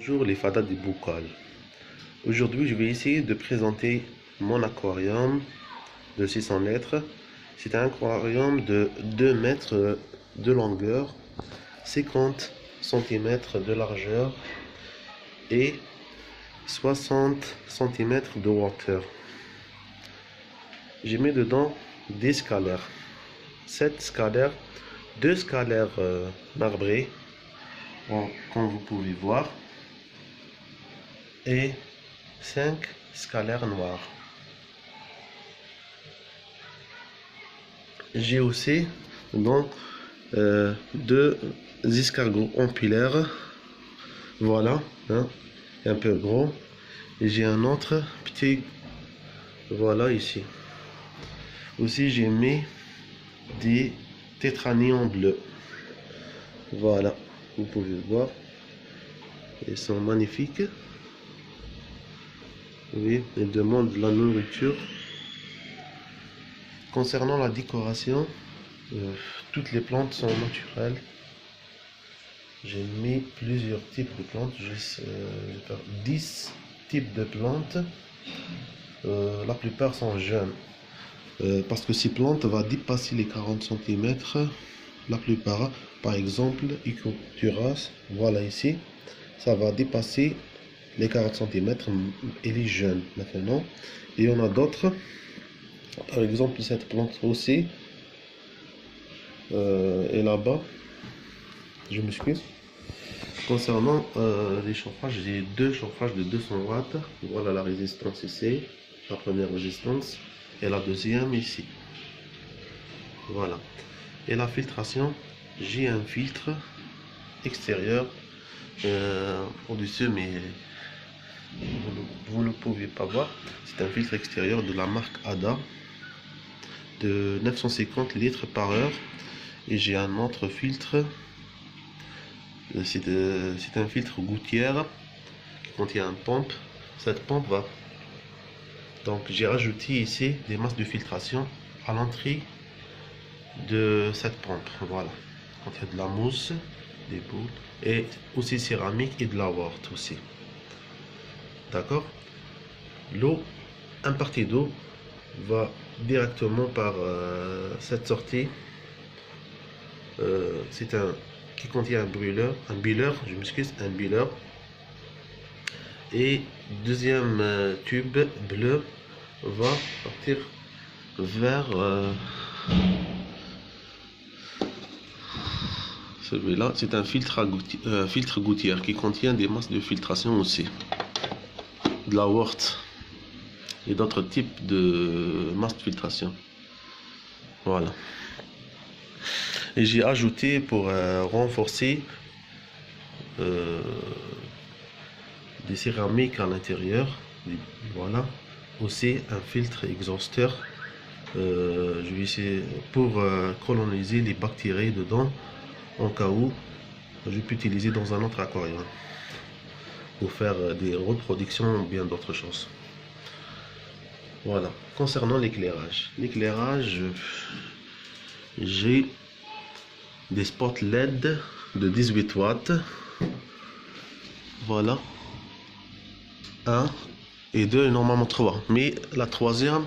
Bonjour les fadas du Boukal. Aujourd'hui, je vais essayer de présenter mon aquarium de 600 litres. C'est un aquarium de 2 mètres de longueur, 50 cm de largeur et 60 cm de hauteur. J'ai mis dedans des scalaires, 7 scalaires, 2 scalaires marbrés, comme vous pouvez voir, et 5 scalaires noirs. J'ai aussi donc 2 escargots ampullaires, voilà, hein, un peu gros, et j'ai un autre petit, voilà ici. Aussi j'ai mis des tétranions bleus, voilà, vous pouvez voir, ils sont magnifiques. Oui, ils demandent de la nourriture. Concernant la décoration, toutes les plantes sont naturelles. J'ai mis plusieurs types de plantes, j'ai 10 types de plantes. La plupart sont jeunes, parce que ces plantes vont dépasser les 40 cm. La plupart, par exemple, Icoturas, voilà ici, ça va dépasser les 40 cm, elle est jeune maintenant. Et on a d'autres, par exemple cette plante aussi, et là-bas, je m'excuse. Concernant les chauffages, j'ai 2 chauffages de 200 watts. Voilà la résistance ici, la première résistance, et la deuxième ici. Voilà. Et la filtration, j'ai un filtre extérieur au-dessus, mais vous ne pouvez pas voir. C'est un filtre extérieur de la marque Ada de 950 litres par heure. Et j'ai un autre filtre, c'est un filtre gouttière qui contient une pompe. Cette pompe va, donc j'ai rajouté ici des masses de filtration à l'entrée de cette pompe. Voilà, il contient de la mousse, des boules, et aussi céramique et de la wort aussi. D'accord. L'eau, une partie d'eau va directement par cette sortie. C'est un qui contient un brûleur, un billeur, je m'excuse, un billeur. Et deuxième tube bleu va partir vers celui-là. C'est un filtre gouttière qui contient des masses de filtration aussi, de la wort et d'autres types de masses de filtration. Voilà. Et j'ai ajouté pour renforcer des céramiques à l'intérieur. Voilà. Aussi un filtre exhausteur. Je vais essayer pour coloniser les bactéries dedans, en cas où je peux utiliser dans un autre aquarium pour faire des reproductions ou bien d'autres choses. Voilà. Concernant l'éclairage, j'ai des spots LED de 18 watts. Voilà. 1 et 2 et normalement 3. Mais la troisième,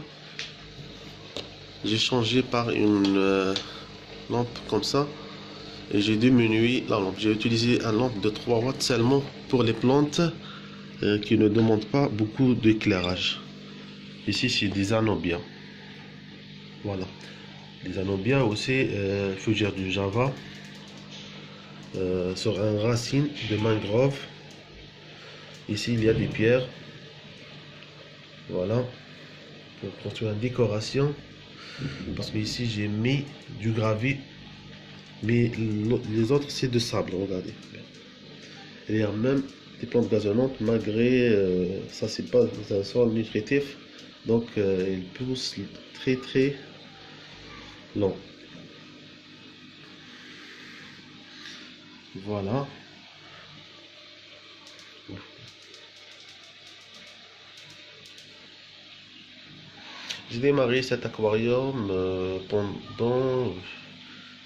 j'ai changé par une lampe comme ça. Et j'ai diminué la lampe. J'ai utilisé une lampe de 3 watts seulement pour les plantes qui ne demandent pas beaucoup d'éclairage. Ici, c'est des anobias. Voilà. Les anobias aussi, fougères du Java, sur un racine de mangrove. Ici, il y a des pierres. Voilà. Pour construire une décoration. Parce que ici, j'ai mis du gravier. Mais les autres, c'est de sable. Regardez. Il y a même des plantes gazonnantes, malgré ça, c'est pas un sol nutritif. Donc, ils poussent très long. Voilà. J'ai démarré cet aquarium pendant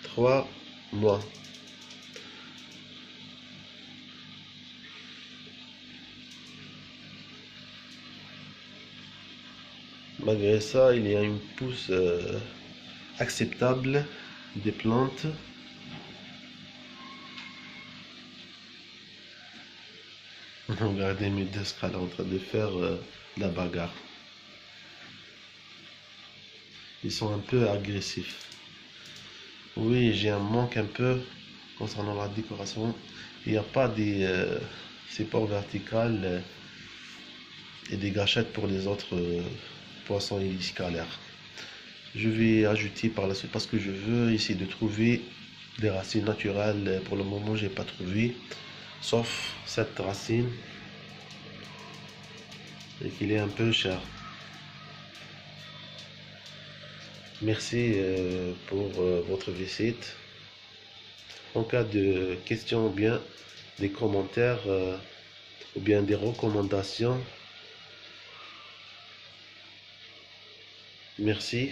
3 mois. Malgré ça, il y a une pousse acceptable des plantes. Regardez mes deux scrales en train de faire la bagarre. Ils sont un peu agressifs. Oui, j'ai un manque un peu concernant la décoration. Il n'y a pas des supports verticales et des gâchettes pour les autres poissons scalaires. Je vais ajouter par la suite parce que je veux essayer de trouver des racines naturelles. Pour le moment, j'ai pas trouvé, sauf cette racine et qu'il est un peu cher. Merci pour votre visite. En cas de questions ou bien des commentaires ou bien des recommandations, merci.